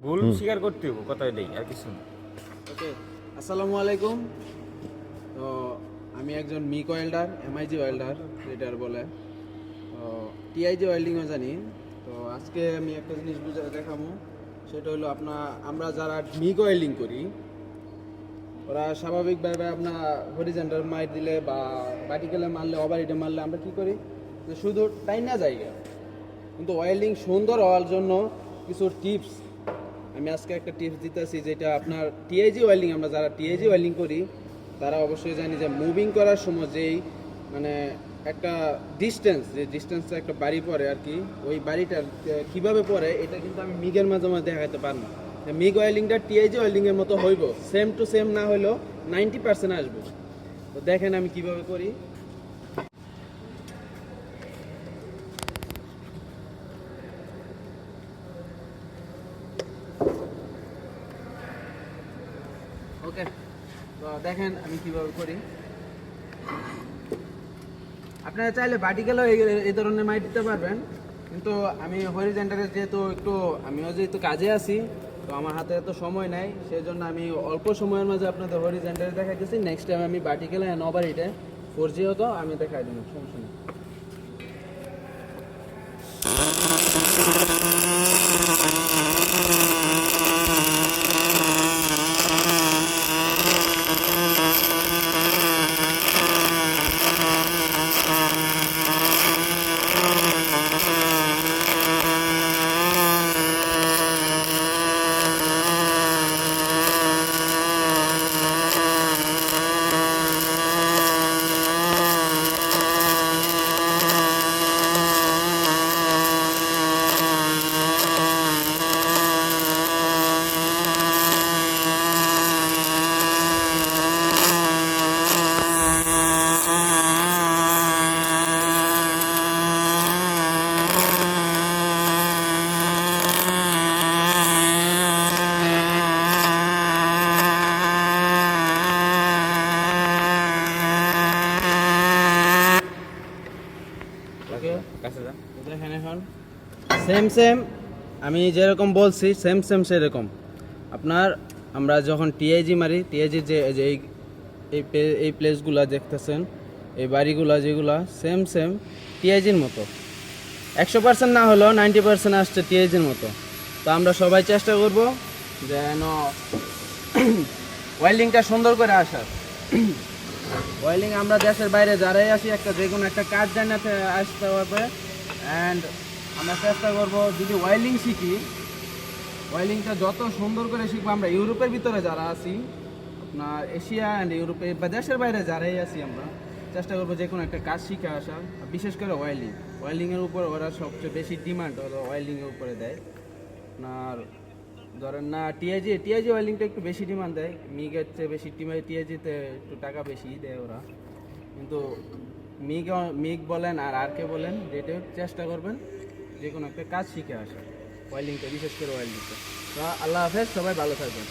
ভুল স্বীকার করতে হবে, কথা এটাই, আর কিছু না। ওকে, আসসালামু আলাইকুম। তো আমি একজন মিক ওয়েল্ডার, এমআইজি ওয়েল্ডার যেটার বলে, তো টিআইজি ওয়েল্ডিংও জানি। তো আজকে আমি একটা জিনিস বুঝে দেখাবো, সেটা হলো আমরা যারা মিক ওয়েল্ডিং করি, ওরা স্বাভাবিকভাবে আপনার হরিজেন্টাল মাইট দিলে বা ভার্টিক্যালে মারলে, ওভারহিটে মারলে আমরা কী করি, যে শুধু টাইনা জায়গা। কিন্তু ওয়েল্ডিং সুন্দর হওয়ার জন্য কিছু টিপস আমি আজকে একটা টিপস দিতেছি, যেটা আপনার টিআইজি ওয়েল্ডিং, আমরা যারা টিআইজি ওয়েল্ডিং করি তারা অবশ্যই জানি যে মুভিং করার সময় যেই মানে একটা যে ডিস্টেন্সটা একটা বাড়ি পড়ে আর কি, ওই বাড়িটার কীভাবে পড়ে এটা কিন্তু আমি মিগের মাধ্যমে দেখাতে পারবো। মিগ ওয়েল্ডিংটা টিআইজি ওয়েল্ডিংয়ের মতো হইব, সেম টু সেম না হলেও 90% আসবে। তো দেখেন আমি কিভাবে করি। ওকে, তো দেখেন আমি কিভাবে করি। আপনারা চাইলে ভার্টিক্যালও এই ধরনের মাইট দিতে পারবেন, কিন্তু আমি হরিজেন্টালে যেহেতু কাজে আছি, তো আমার হাতে এত সময় নাই, সেই জন্য আমি অল্প সময়ের মাঝে আপনাদের হরিজেন্টালে দেখাইতেছি। নেক্সট টাইম আমি ভার্টিক্যালে ওভারহিটে 4G হতো আমি দেখাই দেবো, সমস্যা নেই। কাছে যা। দেখেন এখন সেম আমি যেরকম বলছি সেম সেরকম আমরা যখন টিআইজি মারি, টিআইজি যে এই প্লেসগুলো দেখতেছেন, এই বাড়িগুলো যেগুলো সেম টিআইজির মতো, 100% না হলেও 90% আসছে টিআইজির মতো। তো আমরা সবাই চেষ্টা করব যেন ওয়েল্ডিংটা সুন্দর করে আসার। ওয়েল্ডিং আমরা দেশের বাইরে যারাই আসি যে কোনো একটা কাজ জানাতে আসতে হবে, অ্যান্ড আমরা চেষ্টা করব যদি ওয়েল্ডিং শিখি, ওয়েল্ডিংটা যত সুন্দর করে শিখবো। আমরা ইউরোপের ভিতরে যারা আছি, আপনার এশিয়া অ্যান্ড ইউরোপে বা দেশের বাইরে যারাই আছি, আমরা চেষ্টা করবো যে কোনো একটা কাজ শিখে আসা, বিশেষ করে ওয়েল্ডিংয়ের উপর ওরা সবচেয়ে বেশি ডিমান্ড ওরা ওয়েল্ডিংয়ের উপরে দেয়। আপনার ধরেন না টিআইজি ওয়েল্ডিংটা একটু বেশি ডিমান্ড দেয়, মিগের চেয়ে বেশি টিআইজিতে একটু টাকা বেশি দেয় ওরা। কিন্তু মিগ বলেন আর কে বলেন, যেটা চেষ্টা করবেন যে কোনো একটা কাজ শিখে আসা, ওয়েল্ডিংটা, বিশেষ করে ওয়েল্ডিংটা। তো আল্লাহ হাফেজ, সবাই ভালো থাকবেন।